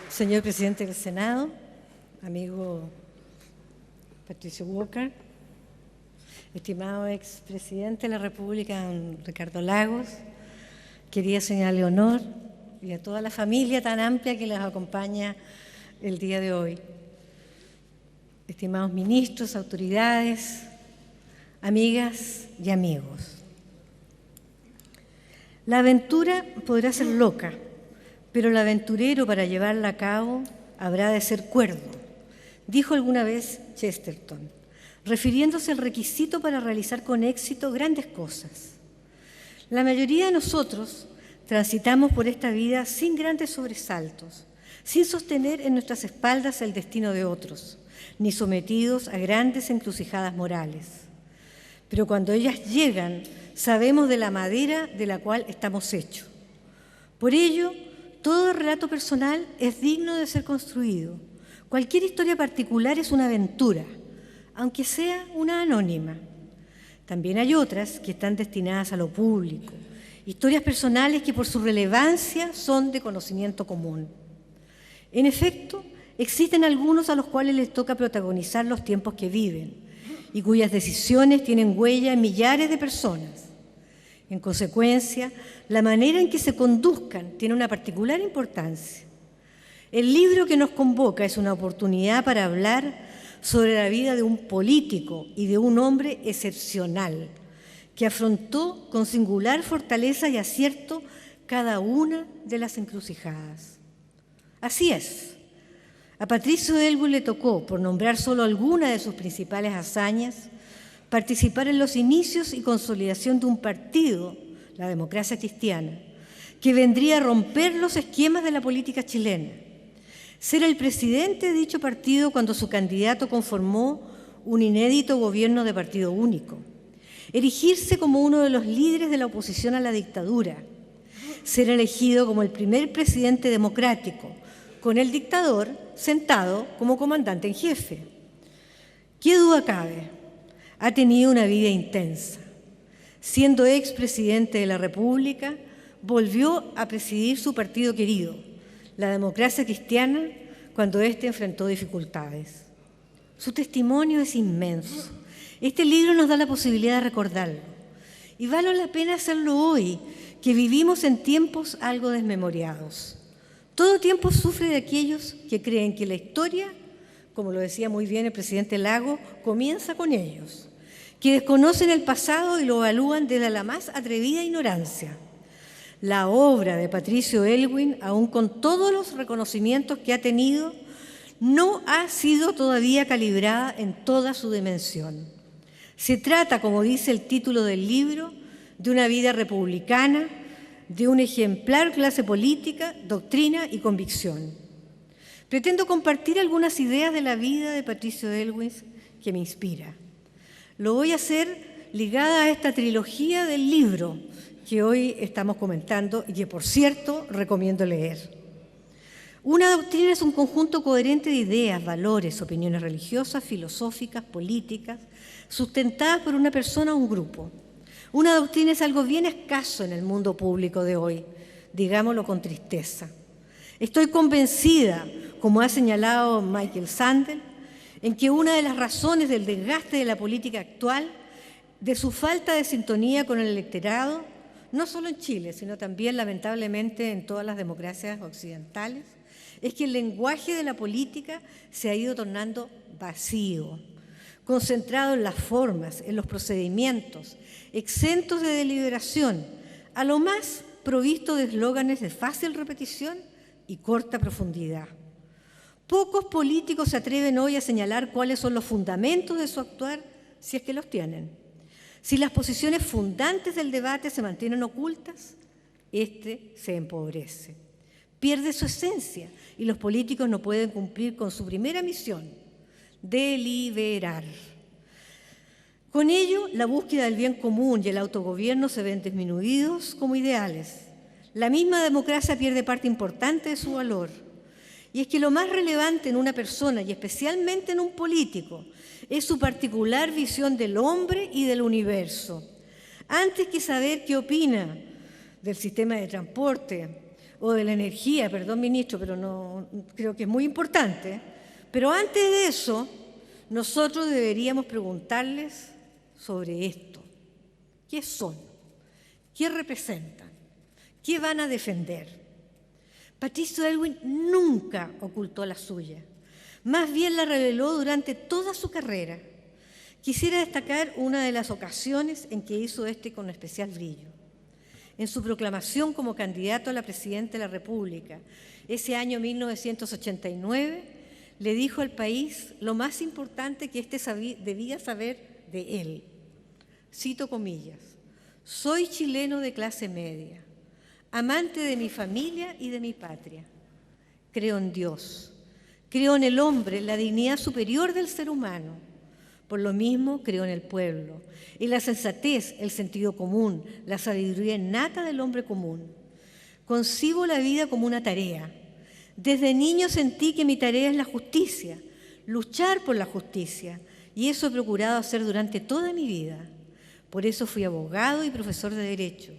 Señor presidente del Senado, amigo Patricio Walker, estimado expresidente de la República, don Ricardo Lagos, querida señora Leonor y a toda la familia tan amplia que les acompaña el día de hoy, estimados ministros, autoridades, amigas y amigos. La aventura podrá ser loca, pero el aventurero para llevarla a cabo habrá de ser cuerdo, dijo alguna vez Chesterton, refiriéndose al requisito para realizar con éxito grandes cosas. La mayoría de nosotros transitamos por esta vida sin grandes sobresaltos, sin sostener en nuestras espaldas el destino de otros, ni sometidos a grandes encrucijadas morales. Pero cuando ellas llegan, sabemos de la madera de la cual estamos hechos. Por ello, todo relato personal es digno de ser construido. Cualquier historia particular es una aventura, aunque sea una anónima. También hay otras que están destinadas a lo público, historias personales que por su relevancia son de conocimiento común. En efecto, existen algunos a los cuales les toca protagonizar los tiempos que viven y cuyas decisiones tienen huella en millares de personas. En consecuencia, la manera en que se conduzcan tiene una particular importancia. El libro que nos convoca es una oportunidad para hablar sobre la vida de un político y de un hombre excepcional, que afrontó con singular fortaleza y acierto cada una de las encrucijadas. Así es, a Patricio Aylwin le tocó, por nombrar solo alguna de sus principales hazañas, participar en los inicios y consolidación de un partido, la Democracia Cristiana, que vendría a romper los esquemas de la política chilena. Ser el presidente de dicho partido cuando su candidato conformó un inédito gobierno de partido único. Erigirse como uno de los líderes de la oposición a la dictadura. Ser elegido como el primer presidente democrático, con el dictador sentado como comandante en jefe. ¿Qué duda cabe? Ha tenido una vida intensa. Siendo expresidente de la República, volvió a presidir su partido querido, la Democracia Cristiana, cuando éste enfrentó dificultades. Su testimonio es inmenso. Este libro nos da la posibilidad de recordarlo. Y vale la pena hacerlo hoy, que vivimos en tiempos algo desmemoriados. Todo tiempo sufre de aquellos que creen que la historia, como lo decía muy bien el presidente Lagos, comienza con ellos, que desconocen el pasado y lo evalúan desde la más atrevida ignorancia. La obra de Patricio Aylwin, aun con todos los reconocimientos que ha tenido, no ha sido todavía calibrada en toda su dimensión. Se trata, como dice el título del libro, de una vida republicana, de una ejemplar clase política, doctrina y convicción. Pretendo compartir algunas ideas de la vida de Patricio Aylwin que me inspira. Lo voy a hacer ligada a esta trilogía del libro que hoy estamos comentando y que, por cierto, recomiendo leer. Una doctrina es un conjunto coherente de ideas, valores, opiniones religiosas, filosóficas, políticas, sustentadas por una persona o un grupo. Una doctrina es algo bien escaso en el mundo público de hoy, digámoslo con tristeza. Estoy convencida, como ha señalado Michael Sandel, en que una de las razones del desgaste de la política actual, de su falta de sintonía con el electorado, no solo en Chile, sino también lamentablemente en todas las democracias occidentales, es que el lenguaje de la política se ha ido tornando vacío, concentrado en las formas, en los procedimientos, exentos de deliberación, a lo más provisto de eslóganes de fácil repetición y corta profundidad. Pocos políticos se atreven hoy a señalar cuáles son los fundamentos de su actuar, si es que los tienen. Si las posiciones fundantes del debate se mantienen ocultas, este se empobrece, pierde su esencia y los políticos no pueden cumplir con su primera misión, deliberar. Con ello, la búsqueda del bien común y el autogobierno se ven disminuidos como ideales. La misma democracia pierde parte importante de su valor. Y es que lo más relevante en una persona, y especialmente en un político, es su particular visión del hombre y del universo. Antes que saber qué opina del sistema de transporte o de la energía, perdón, ministro, pero no, creo que es muy importante. Pero antes de eso, nosotros deberíamos preguntarles sobre esto. ¿Qué son? ¿Qué representan? ¿Qué van a defender? Patricio Aylwin nunca ocultó la suya. Más bien la reveló durante toda su carrera. Quisiera destacar una de las ocasiones en que hizo con especial brillo. En su proclamación como candidato a la presidencia de la República, ese año 1989, le dijo al país lo más importante que debía saber de él. Cito comillas: soy chileno de clase media, amante de mi familia y de mi patria. Creo en Dios, creo en el hombre, la dignidad superior del ser humano. Por lo mismo, creo en el pueblo, en la sensatez, el sentido común, la sabiduría innata del hombre común. Concibo la vida como una tarea. Desde niño sentí que mi tarea es la justicia, luchar por la justicia, y eso he procurado hacer durante toda mi vida. Por eso fui abogado y profesor de Derecho.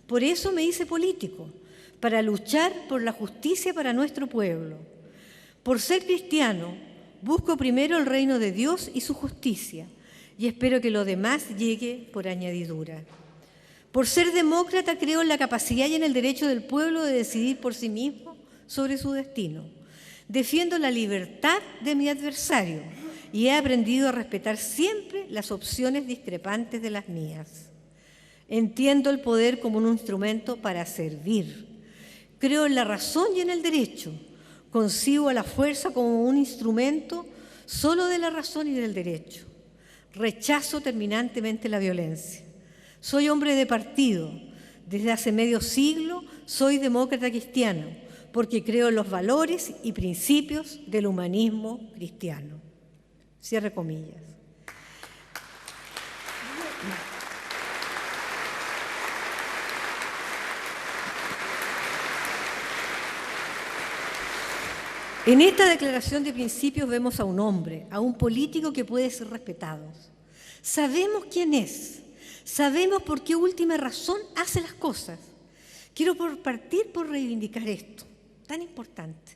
Por eso me hice político, para luchar por la justicia para nuestro pueblo. Por ser cristiano, busco primero el reino de Dios y su justicia, y espero que lo demás llegue por añadidura. Por ser demócrata, creo en la capacidad y en el derecho del pueblo de decidir por sí mismo sobre su destino. Defiendo la libertad de mi adversario y he aprendido a respetar siempre las opciones discrepantes de las mías. Entiendo el poder como un instrumento para servir. Creo en la razón y en el derecho. Concibo a la fuerza como un instrumento solo de la razón y del derecho. Rechazo terminantemente la violencia. Soy hombre de partido. Desde hace medio siglo soy demócrata cristiano, porque creo en los valores y principios del humanismo cristiano. Cierre comillas. En esta declaración de principios vemos a un hombre, a un político que puede ser respetado. Sabemos quién es, sabemos por qué última razón hace las cosas. Quiero partir por reivindicar esto, tan importante,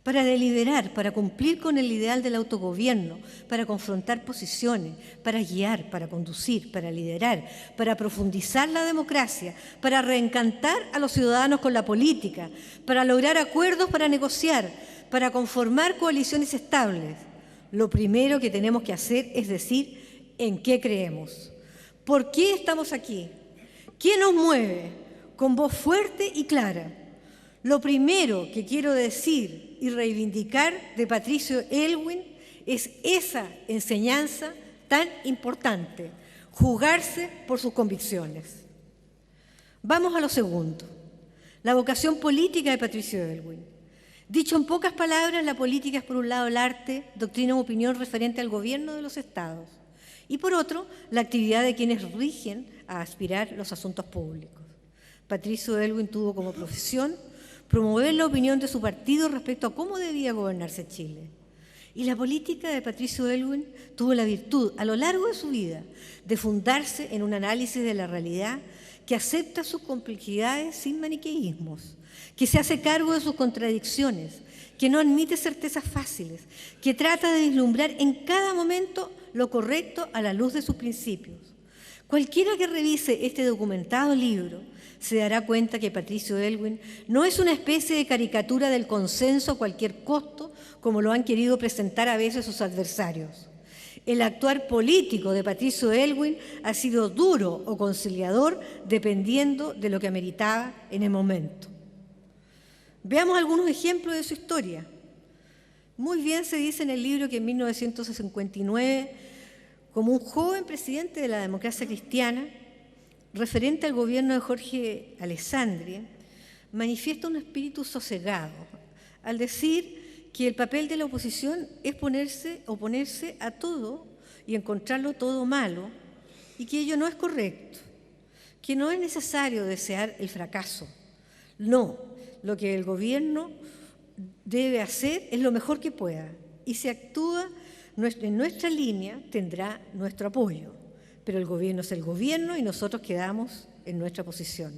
para deliberar, para cumplir con el ideal del autogobierno, para confrontar posiciones, para guiar, para conducir, para liderar, para profundizar la democracia, para reencantar a los ciudadanos con la política, para lograr acuerdos, para negociar, para conformar coaliciones estables. Lo primero que tenemos que hacer es decir en qué creemos. ¿Por qué estamos aquí? ¿Qué nos mueve? Con voz fuerte y clara. Lo primero que quiero decir y reivindicar de Patricio Aylwin es esa enseñanza tan importante, jugarse por sus convicciones. Vamos a lo segundo, la vocación política de Patricio Aylwin. Dicho en pocas palabras, la política es por un lado el arte, doctrina o opinión referente al gobierno de los estados, y por otro, la actividad de quienes rigen a aspirar los asuntos públicos. Patricio Aylwin tuvo como profesión promover la opinión de su partido respecto a cómo debía gobernarse Chile. Y la política de Patricio Aylwin tuvo la virtud, a lo largo de su vida, de fundarse en un análisis de la realidad que acepta sus complejidades sin maniqueísmos, que se hace cargo de sus contradicciones, que no admite certezas fáciles, que trata de vislumbrar en cada momento lo correcto a la luz de sus principios. Cualquiera que revise este documentado libro se dará cuenta que Patricio Aylwin no es una especie de caricatura del consenso a cualquier costo, como lo han querido presentar a veces sus adversarios. El actuar político de Patricio Aylwin ha sido duro o conciliador dependiendo de lo que ameritaba en el momento. Veamos algunos ejemplos de su historia. Muy bien se dice en el libro que en 1959, como un joven presidente de la democracia cristiana, referente al gobierno de Jorge Alessandri, manifiesta un espíritu sosegado al decir que el papel de la oposición es oponerse a todo y encontrarlo todo malo, y que ello no es correcto, que no es necesario desear el fracaso. No, lo que el gobierno debe hacer es lo mejor que pueda, y si actúa en nuestra línea tendrá nuestro apoyo, pero el gobierno es el gobierno y nosotros quedamos en nuestra posición.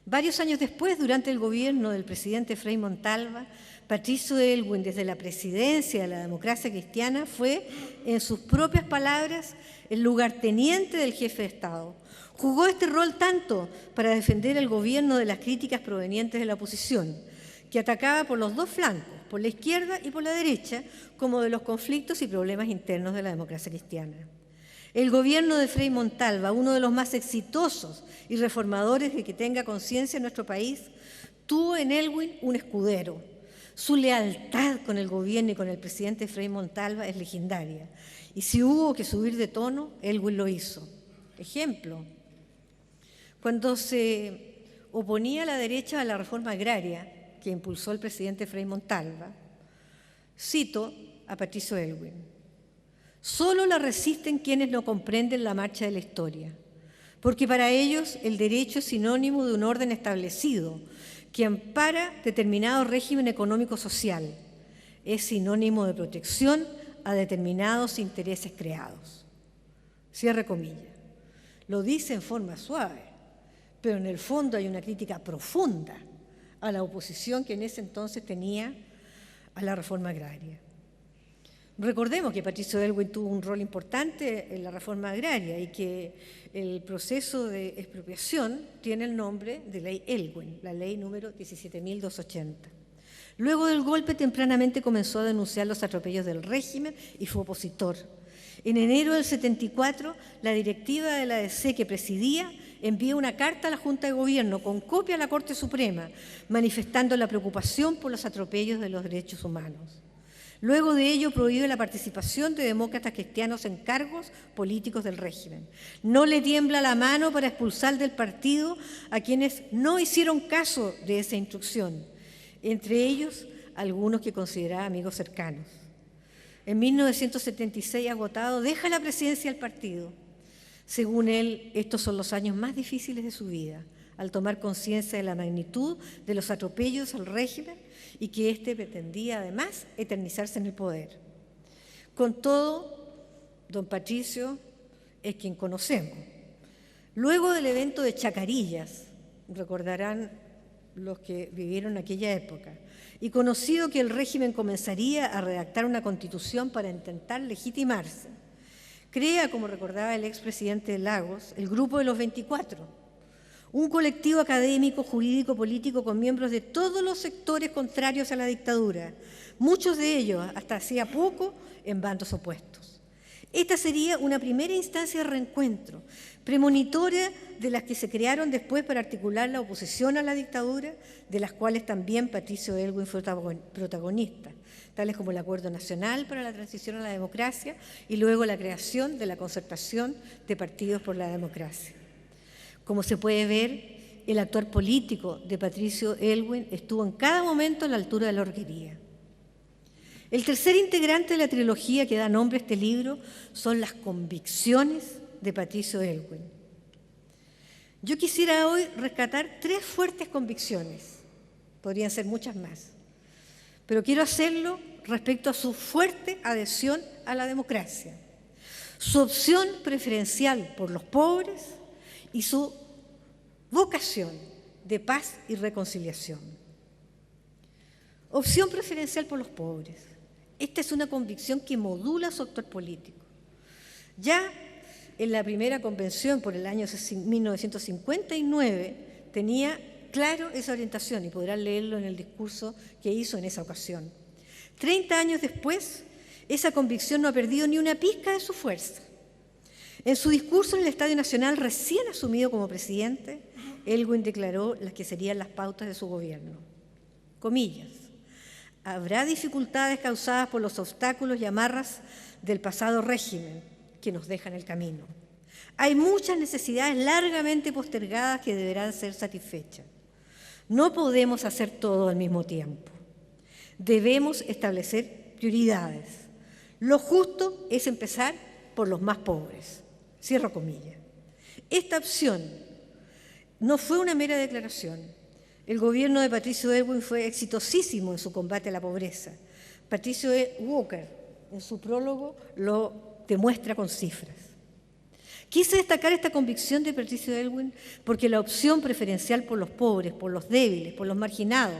Varios años después, durante el gobierno del presidente Frei Montalva, Patricio Aylwin, desde la presidencia de la Democracia Cristiana, fue, en sus propias palabras, el lugarteniente del jefe de Estado. Jugó este rol tanto para defender el gobierno de las críticas provenientes de la oposición, que atacaba por los dos flancos, por la izquierda y por la derecha, como de los conflictos y problemas internos de la democracia cristiana. El gobierno de Frei Montalva, uno de los más exitosos y reformadores de que tenga conciencia en nuestro país, tuvo en Aylwin un escudero. Su lealtad con el gobierno y con el presidente Frei Montalva es legendaria. Y si hubo que subir de tono, Aylwin lo hizo. Ejemplo, cuando se oponía la derecha a la reforma agraria que impulsó el presidente Frei Montalva, cito a Patricio Aylwin: solo la resisten quienes no comprenden la marcha de la historia, porque para ellos el derecho es sinónimo de un orden establecido que ampara determinado régimen económico-social, es sinónimo de protección a determinados intereses creados. Cierre comillas. Lo dice en forma suave, pero en el fondo hay una crítica profunda a la oposición que en ese entonces tenía a la reforma agraria. Recordemos que Patricio Aylwin tuvo un rol importante en la reforma agraria y que el proceso de expropiación tiene el nombre de Ley Aylwin, la ley número 17.280. Luego del golpe, tempranamente comenzó a denunciar los atropellos del régimen y fue opositor. En enero del 74, la directiva de la ADC que presidía envió una carta a la Junta de Gobierno con copia a la Corte Suprema, manifestando la preocupación por los atropellos de los derechos humanos. Luego de ello, prohíbe la participación de demócratas cristianos en cargos políticos del régimen. No le tiembla la mano para expulsar del partido a quienes no hicieron caso de esa instrucción, entre ellos algunos que consideraba amigos cercanos. En 1976, agotado, deja la presidencia del partido. Según él, estos son los años más difíciles de su vida, al tomar conciencia de la magnitud de los atropellos al régimen y que éste pretendía, además, eternizarse en el poder. Con todo, don Patricio es quien conocemos. Luego del evento de Chacarillas, recordarán los que vivieron aquella época, y conocido que el régimen comenzaría a redactar una constitución para intentar legitimarse, crea, como recordaba el expresidente Lagos, el Grupo de los 24, un colectivo académico, jurídico, político con miembros de todos los sectores contrarios a la dictadura, muchos de ellos, hasta hacía poco, en bandos opuestos. Esta sería una primera instancia de reencuentro, premonitoria de las que se crearon después para articular la oposición a la dictadura, de las cuales también Patricio Aylwin fue protagonista, tales como el Acuerdo Nacional para la Transición a la Democracia y luego la creación de la Concertación de Partidos por la Democracia. Como se puede ver, el actuar político de Patricio Aylwin estuvo en cada momento a la altura de la horquería. El tercer integrante de la trilogía que da nombre a este libro son las convicciones de Patricio Aylwin. Yo quisiera hoy rescatar 3 fuertes convicciones, podrían ser muchas más, pero quiero hacerlo respecto a su fuerte adhesión a la democracia, su opción preferencial por los pobres y su vocación de paz y reconciliación. Opción preferencial por los pobres. Esta es una convicción que modula su actor político. Ya en la primera convención por el año 1959 tenía claro esa orientación y podrán leerlo en el discurso que hizo en esa ocasión. 30 años después, esa convicción no ha perdido ni una pizca de su fuerza. En su discurso en el Estadio Nacional, recién asumido como presidente, Aylwin declaró las que serían las pautas de su gobierno. Comillas: habrá dificultades causadas por los obstáculos y amarras del pasado régimen que nos dejan el camino. Hay muchas necesidades largamente postergadas que deberán ser satisfechas. No podemos hacer todo al mismo tiempo. Debemos establecer prioridades. Lo justo es empezar por los más pobres. Cierro comillas. Esta opción no fue una mera declaración. El gobierno de Patricio Aylwin fue exitosísimo en su combate a la pobreza. Patricio Walker, en su prólogo, lo demuestra con cifras. Quise destacar esta convicción de Patricio Aylwin porque la opción preferencial por los pobres, por los débiles, por los marginados,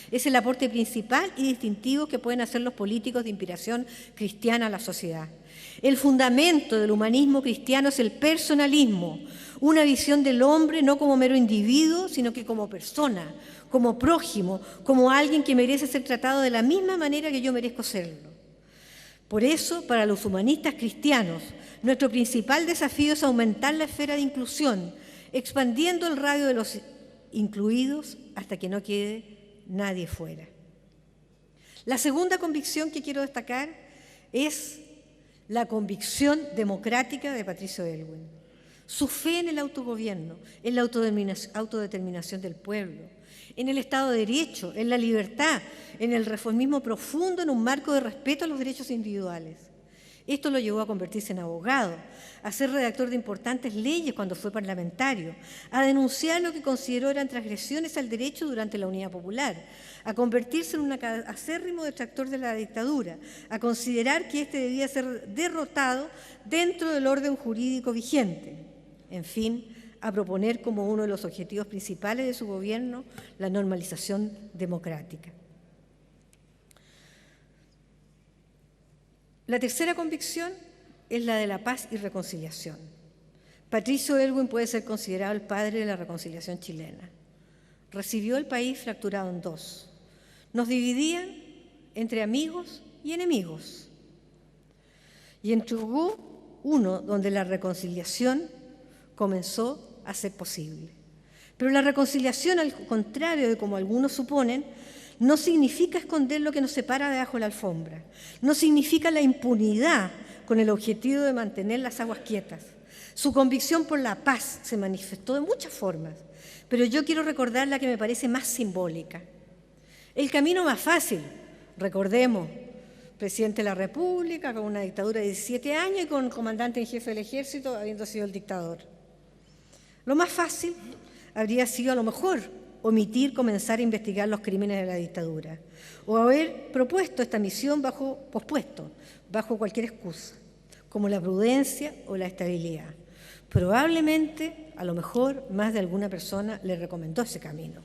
es el aporte principal y distintivo que pueden hacer los políticos de inspiración cristiana a la sociedad. El fundamento del humanismo cristiano es el personalismo, una visión del hombre no como mero individuo, sino que como persona, como prójimo, como alguien que merece ser tratado de la misma manera que yo merezco serlo. Por eso, para los humanistas cristianos, nuestro principal desafío es aumentar la esfera de inclusión, expandiendo el radio de los incluidos hasta que no quede nadie fuera. La segunda convicción que quiero destacar es la convicción democrática de Patricio Aylwin. Su fe en el autogobierno, en la autodeterminación del pueblo, en el Estado de Derecho, en la libertad, en el reformismo profundo, en un marco de respeto a los derechos individuales. Esto lo llevó a convertirse en abogado, a ser redactor de importantes leyes cuando fue parlamentario, a denunciar lo que consideró eran transgresiones al derecho durante la Unidad Popular, a convertirse en un acérrimo detractor de la dictadura, a considerar que éste debía ser derrotado dentro del orden jurídico vigente. En fin, a proponer como uno de los objetivos principales de su gobierno la normalización democrática. La tercera convicción es la de la paz y reconciliación. Patricio Aylwin puede ser considerado el padre de la reconciliación chilena. Recibió el país fracturado en dos. Nos dividían entre amigos y enemigos. Y entregó uno donde la reconciliación comenzó a ser posible. Pero la reconciliación, al contrario de como algunos suponen, no significa esconder lo que nos separa debajo de la alfombra. No significa la impunidad con el objetivo de mantener las aguas quietas. Su convicción por la paz se manifestó de muchas formas, pero yo quiero recordar la que me parece más simbólica. El camino más fácil, recordemos, presidente de la República, con una dictadura de 17 años y con comandante en jefe del ejército, habiendo sido el dictador. Lo más fácil habría sido, a lo mejor, omitir comenzar a investigar los crímenes de la dictadura o haber propuesto esta misión bajo cualquier excusa, como la prudencia o la estabilidad. Probablemente, a lo mejor, más de alguna persona le recomendó ese camino.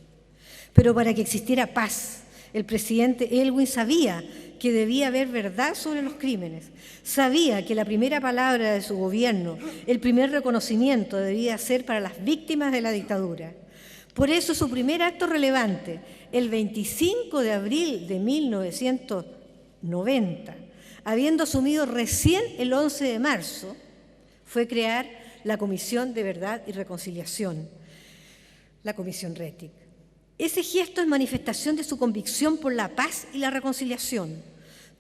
Pero para que existiera paz, el presidente Aylwin sabía que debía haber verdad sobre los crímenes, sabía que la primera palabra de su gobierno, el primer reconocimiento debía ser para las víctimas de la dictadura. Por eso su primer acto relevante, el 25 de abril de 1990, habiendo asumido recién el 11 de marzo, fue crear la Comisión de Verdad y Reconciliación, la Comisión Rettig. Ese gesto es manifestación de su convicción por la paz y la reconciliación.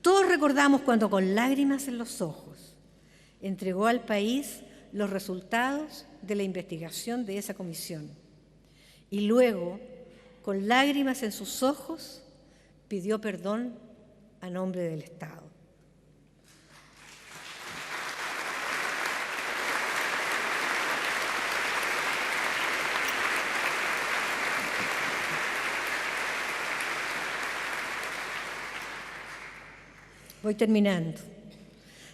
Todos recordamos cuando con lágrimas en los ojos entregó al país los resultados de la investigación de esa comisión. Y luego, con lágrimas en sus ojos, pidió perdón a nombre del Estado. Voy terminando.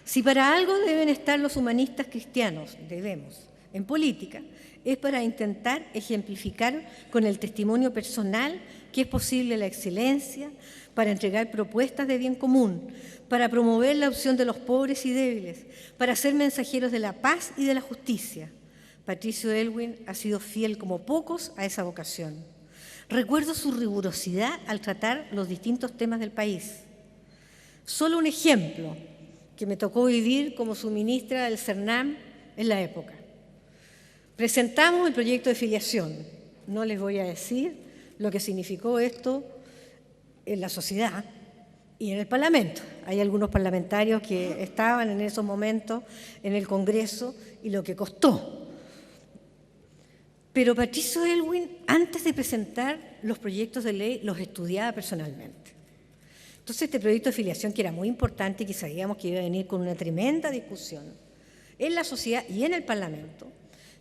Si para algo deben estar los humanistas cristianos, en política, es para intentar ejemplificar con el testimonio personal que es posible la excelencia, para entregar propuestas de bien común, para promover la opción de los pobres y débiles, para ser mensajeros de la paz y de la justicia. Patricio Aylwin ha sido fiel como pocos a esa vocación. Recuerdo su rigurosidad al tratar los distintos temas del país. Solo un ejemplo que me tocó vivir como su ministra del CERNAM en la época. Presentamos el proyecto de filiación. No les voy a decir lo que significó esto en la sociedad y en el Parlamento. Hay algunos parlamentarios que estaban en esos momentos en el Congreso y lo que costó. Pero Patricio Aylwin, antes de presentar los proyectos de ley, los estudiaba personalmente. Entonces, este proyecto de filiación, que era muy importante y que sabíamos que iba a venir con una tremenda discusión en la sociedad y en el Parlamento,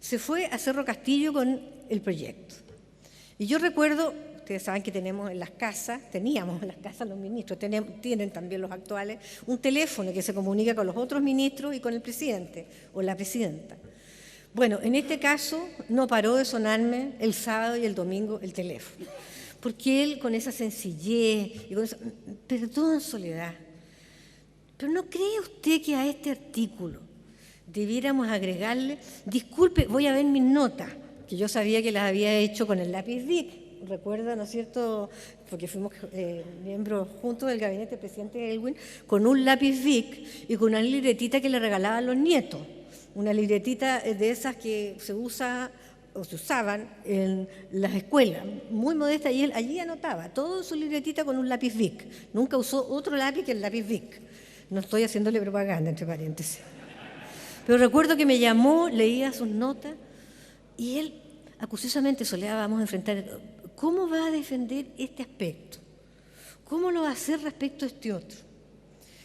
se fue a Cerro Castillo con el proyecto. Y yo recuerdo, ustedes saben que teníamos en las casas los ministros, tienen también los actuales, un teléfono que se comunica con los otros ministros y con el presidente o la presidenta. Bueno, en este caso no paró de sonarme el sábado y el domingo el teléfono, porque él con esa sencillez, y con esa, perdón, Soledad, pero ¿no cree usted que a este artículo debiéramos agregarle, disculpe, voy a ver mis notas, que yo sabía que las había hecho con el lápiz Bic, recuerda, ¿no es cierto?, porque fuimos miembros juntos del gabinete del presidente Elwin, con un lápiz Bic y con una libretita que le regalaban los nietos, una libretita de esas que se usa o se usaban en las escuelas, muy modesta, y él allí anotaba todo en su libretita con un lápiz Bic, nunca usó otro lápiz que el lápiz Bic. No estoy haciéndole propaganda, entre paréntesis. Pero recuerdo que me llamó, leía sus notas, y él, acuciosamente, Soledad, vamos a enfrentar, ¿cómo va a defender este aspecto? ¿Cómo lo va a hacer respecto a este otro?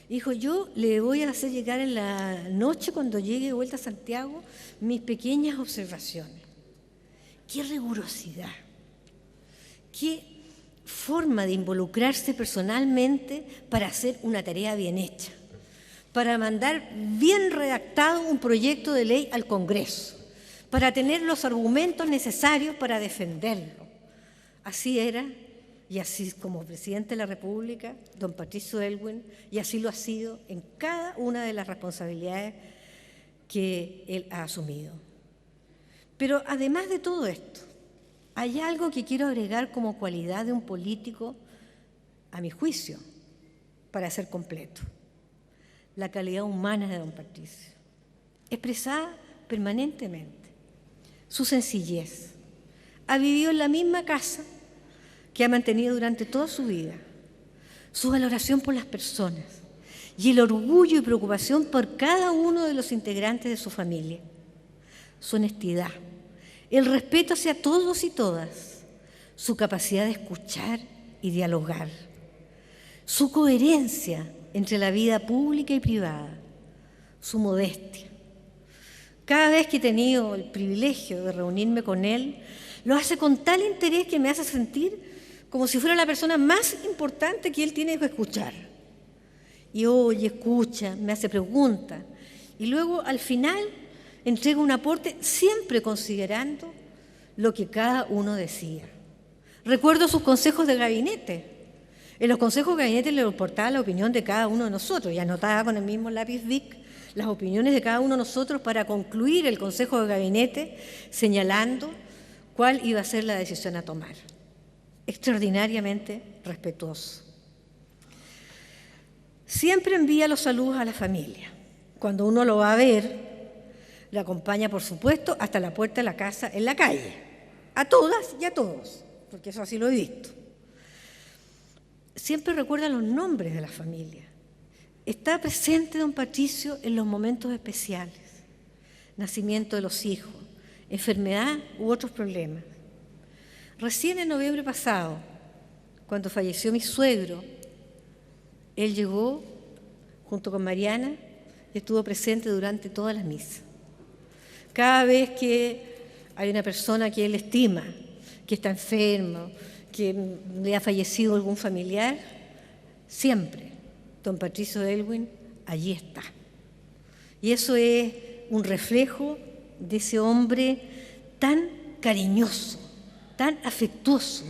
Dijo, yo le voy a hacer llegar en la noche, cuando llegue de vuelta a Santiago, mis pequeñas observaciones. ¡Qué rigurosidad! ¡Qué forma de involucrarse personalmente para hacer una tarea bien hecha! Para mandar bien redactado un proyecto de ley al Congreso, para tener los argumentos necesarios para defenderlo. Así era, y así como presidente de la República, don Patricio Elwin, y así lo ha sido en cada una de las responsabilidades que él ha asumido. Pero además de todo esto, hay algo que quiero agregar como cualidad de un político, a mi juicio, para ser completo. La calidad humana de don Patricio, expresada permanentemente. Su sencillez. Ha vivido en la misma casa que ha mantenido durante toda su vida. Su valoración por las personas y el orgullo y preocupación por cada uno de los integrantes de su familia. Su honestidad, el respeto hacia todos y todas, su capacidad de escuchar y dialogar, su coherencia entre la vida pública y privada, su modestia. Cada vez que he tenido el privilegio de reunirme con él, lo hace con tal interés que me hace sentir como si fuera la persona más importante que él tiene que escuchar. Y oye, escucha, me hace preguntas, y luego al final entrega un aporte siempre considerando lo que cada uno decía. Recuerdo sus consejos de gabinete. En los consejos de gabinete le importaba la opinión de cada uno de nosotros y anotaba con el mismo lápiz Bic las opiniones de cada uno de nosotros para concluir el consejo de gabinete señalando cuál iba a ser la decisión a tomar. Extraordinariamente respetuoso. Siempre envía los saludos a la familia. Cuando uno lo va a ver, le acompaña, por supuesto, hasta la puerta de la casa en la calle. A todas y a todos, porque eso así lo he visto. Siempre recuerda los nombres de la familia. Está presente don Patricio en los momentos especiales, nacimiento de los hijos, enfermedad u otros problemas. Recién en noviembre pasado, cuando falleció mi suegro, él llegó junto con Mariana y estuvo presente durante todas las misas. Cada vez que hay una persona que él estima, que está enfermo, que le ha fallecido algún familiar, siempre don Patricio Elwin allí está. Y eso es un reflejo de ese hombre tan cariñoso, tan afectuoso,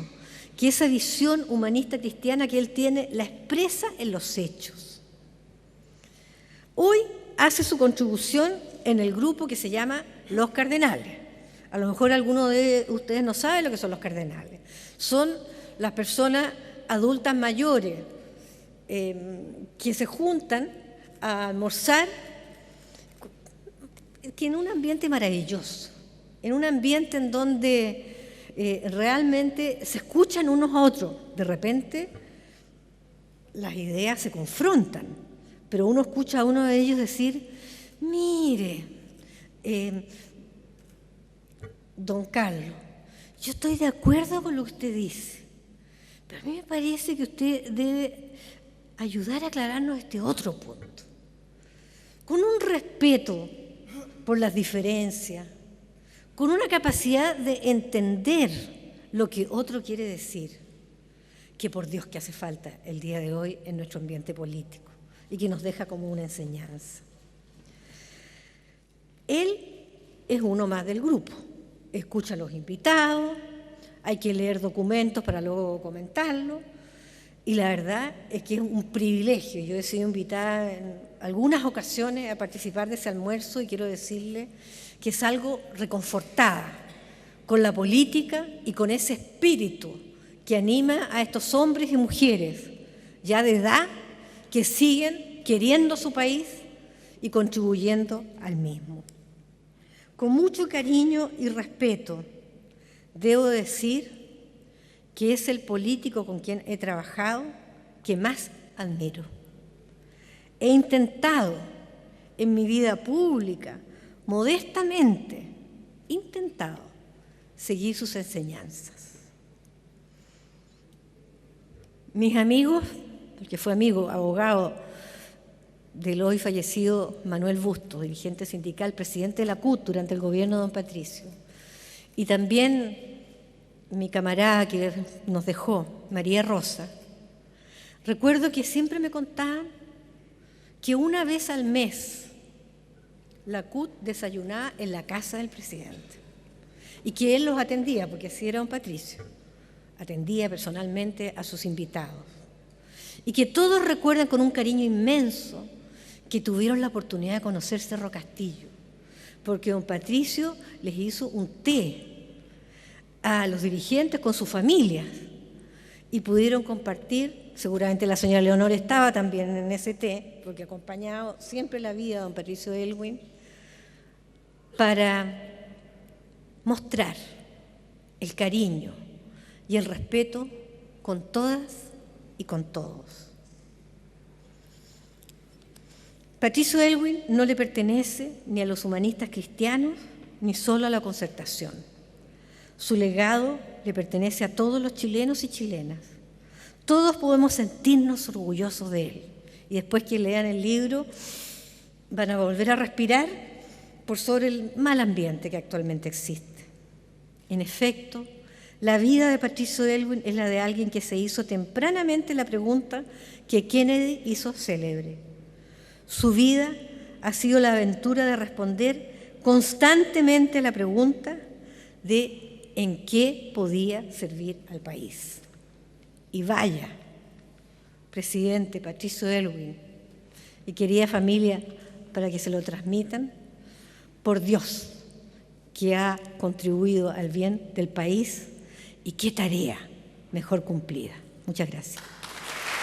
que esa visión humanista cristiana que él tiene la expresa en los hechos. Hoy hace su contribución en el grupo que se llama Los Cardenales. A lo mejor alguno de ustedes no sabe lo que son los cardenales. Son las personas adultas mayores que se juntan a almorzar que en un ambiente maravilloso, en un ambiente en donde realmente se escuchan unos a otros. De repente las ideas se confrontan, pero uno escucha a uno de ellos decir, mire, don Carlos, yo estoy de acuerdo con lo que usted dice, pero a mí me parece que usted debe ayudar a aclararnos este otro punto, con un respeto por las diferencias, con una capacidad de entender lo que otro quiere decir, que por Dios que hace falta el día de hoy en nuestro ambiente político y que nos deja como una enseñanza. Él es uno más del grupo. Escucha a los invitados, hay que leer documentos para luego comentarlo, y la verdad es que es un privilegio. Yo he sido invitada en algunas ocasiones a participar de ese almuerzo y quiero decirle que salgo reconfortada con la política y con ese espíritu que anima a estos hombres y mujeres ya de edad que siguen queriendo su país y contribuyendo al mismo. Con mucho cariño y respeto, debo decir que es el político con quien he trabajado que más admiro. He intentado en mi vida pública, modestamente, seguir sus enseñanzas. Mis amigos, porque fue amigo, abogado del hoy fallecido Manuel Bustos, dirigente sindical, presidente de la CUT durante el gobierno de don Patricio, y también mi camarada que nos dejó, María Rosa, recuerdo que siempre me contaban que una vez al mes la CUT desayunaba en la casa del presidente y que él los atendía, porque así era don Patricio, atendía personalmente a sus invitados, y que todos recuerdan con un cariño inmenso que tuvieron la oportunidad de conocer Cerro Castillo, porque don Patricio les hizo un té a los dirigentes con sus familias y pudieron compartir. Seguramente la señora Leonor estaba también en ese té, porque acompañado siempre la vida de don Patricio Aylwin, para mostrar el cariño y el respeto con todas y con todos. Patricio Aylwin no le pertenece ni a los humanistas cristianos ni solo a la Concertación. Su legado le pertenece a todos los chilenos y chilenas. Todos podemos sentirnos orgullosos de él. Y después que lean el libro van a volver a respirar por sobre el mal ambiente que actualmente existe. En efecto, la vida de Patricio Aylwin es la de alguien que se hizo tempranamente la pregunta que Kennedy hizo célebre. Su vida ha sido la aventura de responder constantemente a la pregunta de en qué podía servir al país. Y vaya, presidente Patricio Aylwin y querida familia, para que se lo transmitan, por Dios, que ha contribuido al bien del país y qué tarea mejor cumplida. Muchas gracias.